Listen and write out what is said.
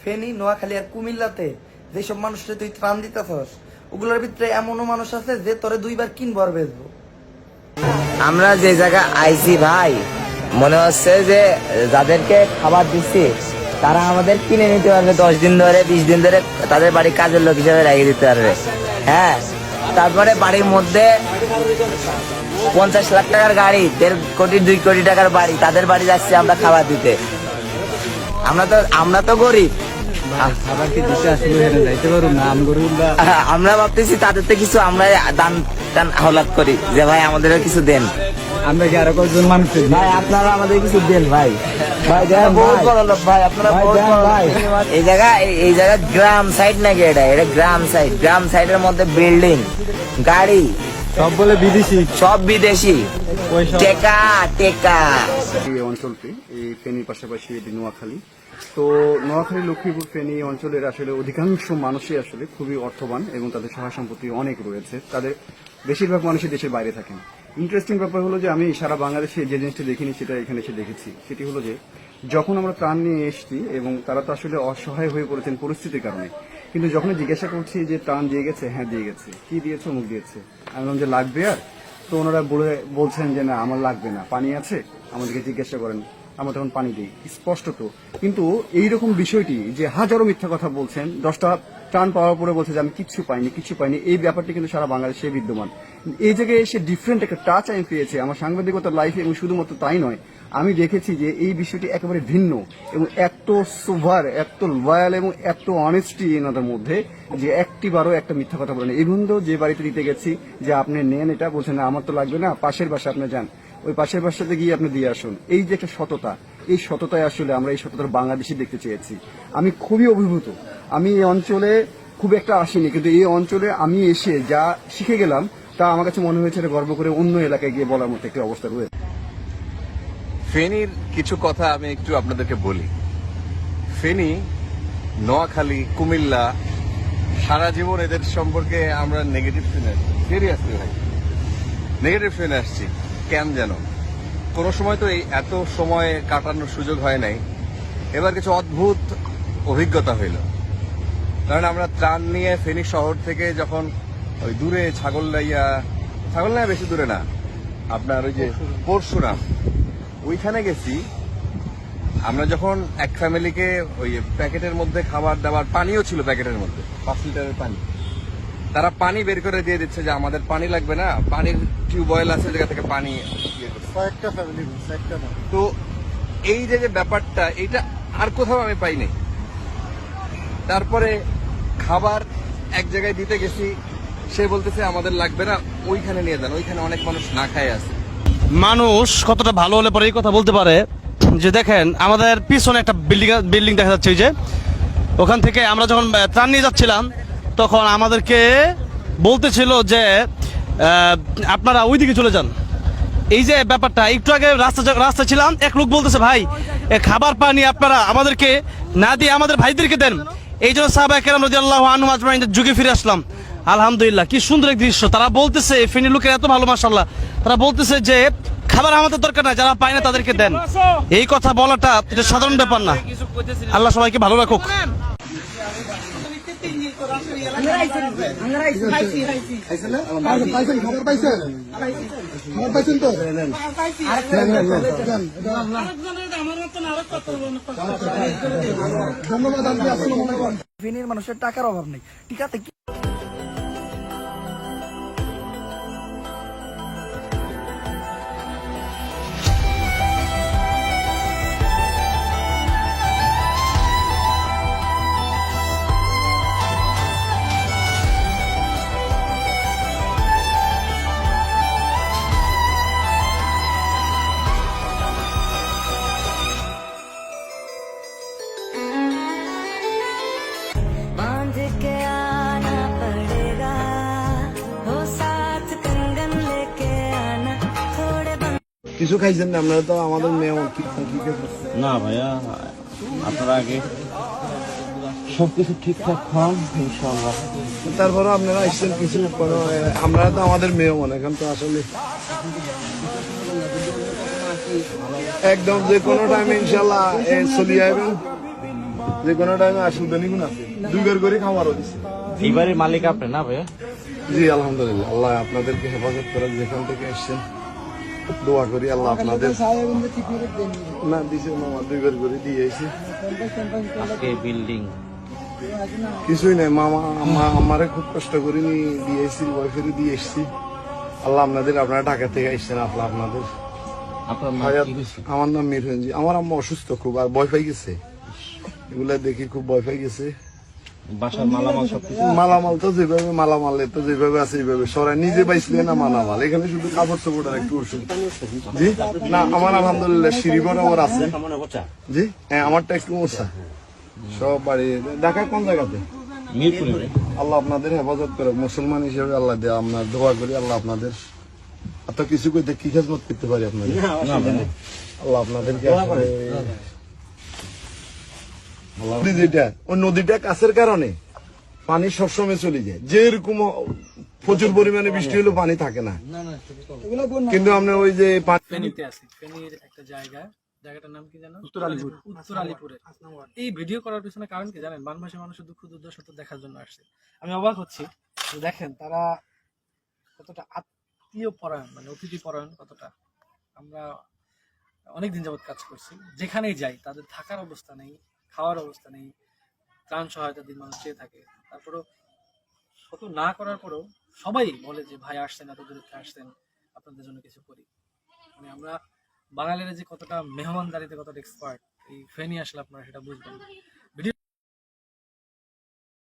ফেনী, নোয়াখালী আর কুমিল্লাতে যেসব মানুষটা তুই ত্রাণ দিতেছস, ওগুলোর ভিতরে এমনও মানুষ আছে যে তোরে 2 বার কিনবো আর বেচবো। আমরা যে জায়গা আইছি ভাই, মনে হচ্ছে যে যাদেরকে খাবার দিচ্ছি তারা আমাদের কিনে নিতে পারবে 10 দিন ধরে, 20 দিন ধরে, তাদের বাড়ি কাজের লোক হিসেবে রেখে দিতে পারবে। হ্যাঁ, তারপরে বাড়ির মধ্যে 50 লাখ টাকার গাড়ি, 1.5 কোটি 2 কোটি টাকার বাড়ি, তাদের বাড়ি যাচ্ছি আমরা খাবার দিতে। আমরা তো গরিব, আমরা ভাবতেছি তাদের তো কিছু আমরা দান টান হলাদ করি যে ভাই আমাদেরও কিছু দেন, আমরা কি আরো কয়েকজন মানুষ ভাই আপনারা আমাদের কিছু দেন ভাই। ভাই বহুত বড় লোক ভাই, আপনারা বহুত বড় ভাই। এই জায়গা গ্রাম সাইড নাকি? এটা গ্রাম সাইডের মধ্যে বিল্ডিং, গাড়ি সব বলে বিদেশি, সব বিদেশি, টেকা। এই অঞ্চলটি এই ফেনীর পাশাপাশি এটি নোয়াখালী। তো নোয়াখালী, লক্ষ্মীপুর, ফেনী অঞ্চলের আসলে অধিকাংশ মানুষই আসলে খুবই অর্থবান এবং তাদের সহায় সম্পত্তি অনেক রয়েছে। তাদের বেশিরভাগ মানুষই দেশের বাইরে থাকেন। ইন্টারেস্টিং ব্যাপার হলো যে আমি সারা বাংলাদেশে যে জিনিসটা দেখিনি সেটা এখানে এসে দেখেছি। সেটি হলো যে যখন আমরা ত্রাণ নিয়ে এসেছি এবং তারা তো আসলে অসহায় হয়ে পড়েছেন পরিস্থিতির কারণে, কিন্তু যখন জিজ্ঞাসা করছি যে ত্রাণ দিয়ে গেছে, হ্যাঁ দিয়ে গেছে, কি দিয়েছে, অমুক দিয়েছে, আমি বললাম যে লাগবে, আর তো ওনারা বলছেন যে না আমার লাগবে না, পানি আছে, আমাদেরকে জিজ্ঞাসা করেন, আমরা তখন পানি দিই স্পষ্টত। কিন্তু এইরকম বিষয়টি যে হাজারো মিথ্যা কথা বলছেন, 10টা ত্রাণ পাওয়ার পরে বলছে যে আমি কিচ্ছু পাইনি, এই ব্যাপারটি কিন্তু সারা বাংলাদেশে বিদ্যমান। এই জায়গায় এসে ডিফারেন্ট একটা টাচ আমি পেয়েছি আমার সাংবাদিকতার লাইফে, এবং শুধুমাত্র তাই নয়, আমি দেখেছি যে এই বিষয়টি একেবারে ভিন্ন এবং এত সোভার, এত লয়াল এবং এত অনেস্টি এনাদের মধ্যে যে একটিবারও একটা মিথ্যা কথা বলেন। এই বন্ধু যে বাড়িতে দিতে গেছি যে আপনি নেন, এটা বলছেন না আমার তো লাগবে না, পাশের বাসা আপনি যান, ওই পাশের বাসাতে গিয়ে আপনি দিয়ে আসুন। এই যে একটা সততা, এই সততায় আসলে আমরা এই সততার বাংলাদেশি দেখতে চেয়েছি। আমি খুবই অভিভূত। আমি এই অঞ্চলে খুব একটা আসিনি, কিন্তু এই অঞ্চলে আমি এসে যা শিখে গেলাম তা আমার কাছে মনে হয়েছে গর্ব করে অন্য এলাকায় গিয়ে বলার মতো একটা অবস্থা রয়েছে। ফেনীর কিছু কথা আমি একটু আপনাদেরকে বলি। ফেনী, নোয়াখালী, কুমিল্লা, সারা জীবন এদের সম্পর্কে আমরা নেগেটিভ শুনে আসছি। সিরিয়াসলি ভাই, নেগেটিভ শুনে আসছি কেন যেন। কোনো সময় তো এই এত সময় কাটানোর সুযোগ হয় নাই, এবার কিছু অদ্ভুত অভিজ্ঞতা হইল। কারণ আমরা ত্রাণ নিয়ে ফেনী শহর থেকে যখন ওই দূরে ছাগলনাইয়া বেশি দূরে না, আপনার ওই যে পরশুরাম, ওইখানে গেছি। আমরা যখন এক ফ্যামিলিকে ওই প্যাকেটের মধ্যে খাবার দাবার, পানিও ছিল প্যাকেটের মধ্যে, 5 লিটারের পানি, তারা পানি বের করে দিয়ে দিচ্ছে যে আমাদের পানি লাগবে না, পানির টিউবওয়েল আছে জায়গা থেকে পানি। তো এই যে ব্যাপারটা, এইটা আর কোথাও আমি পাইনি। তারপরে খাবার এক জায়গায় দিতে গেছি, সে বলতেছে আমাদের লাগবে না, ওইখানে নিয়ে যান, ওইখানে অনেক মানুষ না খায় আছে। মানুষ কতটা ভালো হলে পরে এই কথা বলতে পারে যে দেখেন আমাদের পিছনে একটা বিল্ডিং দেখা যাচ্ছে, যে ওখান থেকে আমরা যখন ত্রাণ নিয়ে যাচ্ছিলাম তখন আমাদেরকে বলতেছিল যে আপনারা ওইদিকে চলে যান। এই যে ব্যাপারটা, একটু আগে রাস্তা ছিলাম, এক লোক বলতেছে ভাই খাবার পানি আপনারা আমাদেরকে না দিয়ে আমাদের ভাইদেরকে দেন। এই জন্য সাহাবায়ে কেরাম রাদিয়াল্লাহু আনহুম আজমাইনের যুগে ফিরে আসলাম। আলহামদুলিল্লাহ, কি সুন্দর এক দৃশ্য। তারা বলতেছে, ফেনীর লোকের এত ভালো মাশাআল্লাহ, তারা বলতেছে যে খাবার আমাদের দরকার না, যারা পায় না তাদেরকে দেন। এই কথা বলাটা এটা সাধারণ ব্যাপার না। আল্লাহ সবাইকে ভালো রাখুক। ফেনীর মানুষের টাকার অভাব নেই, ঠিক আছে। কিছু খাইছেন না আপনারা? তো আমাদের মেয়ে না ভাইয়া, আপনারা আগে সবকিছু ঠিকঠাক খান ইনশাআল্লাহ। তারপরে আপনারা আসছেন কিছু, আমরা তো আমাদের মেয়ে মনে এখন তো আসলে একদম যে কোনো টাইমে ইনশাআল্লাহ চলে যাবেন। যে কোনো টাইমে আসুদানি গুণ আছে, দুইবার করে খাবারও দিচ্ছে। এইবারের মালিক আপনি না ভাইয়া? জি আলহামদুলিল্লাহ, আল্লাহ আপনাদেরকে হেফাজত করেন, যেখান থেকে এসছেন দোয়া করি আল্লাহ আপনাদের না দিছে মামা, দুইবার করে দিয়েছি। আজকে বিল্ডিং কিছুই নাই মামা, আমারে খুব কষ্ট করে নিয়ে দিয়েছি, ওয়াইফের দিয়ে এসছি। আল্লাহ আপনারা ঢাকা থেকে এসছেন, আল্লাহ আপনাদের আপনার মা হায়াত। কি হয়েছে? আমার নাম মিরহনজি। আমার আম্মা অসুস্থ খুব, আর ভয় পাই গেছে, এগুলা দেখি খুব ভয় পাই গেছে। বাসার মালামাল সবকিছু মালামাল তো যেভাবে মালামালে তো যেভাবে আছে এইভাবে সরাই, নিজে পাইছিলে না মালামাল, এখানে শুধু কাপড় চোপড় আর একটু ওষুধ। জি না, আমার আলহামদুলিল্লাহ সিঁড়ি আমার আছে। জি হ্যাঁ, আমারটা একটু মোছা। সব বাড়ি ঢাকা কোন জায়গাতে? মিরপুরে। আল্লাহ আপনাদের হেফাজত করে, মুসলমান হিসেবে আল্লাহ দেয়, আপনার দোয়া করি আল্লাহ আপনাদের এত কিছু করতে কি খেজমত করতে পারি আপনাদের। আল্লাহ আপনাদেরকে যেটা ওই নদীটা কাছের কারণে পানি সবসময় চলে যায়, যেরকম প্রচুর পরিমাণে বৃষ্টি হলেও পানি থাকে না, কিন্তু আমরা ওই যে ফেনীতে আছি। ফেনীর একটা জায়গাটার নাম কি জানো? উত্তর আলীপুরে। এই ভিডিও করার পিছনে কারণ কি জানেন? বানভাসী মানুষের দুঃখ দুর্দশা তো দেখার জন্য আসছে। আমি অবাক হচ্ছি, দেখেন তারা কতটা আত্মীয় পরায়ণ, মানে অতিথি পরায়ণ কতটা। আমরা অনেকদিন যাবৎ কাজ করছি, যেখানেই যাই তাদের থাকার অবস্থা নেই, খাওয়ার অবস্থা নেই, ত্রাণ সহায়তা দিন মানুষ চেয়ে থাকে। তারপরেও শত না করার পরেও সবাই বলে যে ভাই আসছেন, এত দূর থেকে আসছেন, আপনাদের জন্য কিছু করি। মানে আমরা বাঙালিরা যে কতটা মেহমানদারিতে কতটা এক্সপার্ট, এই ফেনী আসলে আপনারা সেটা বুঝবেন।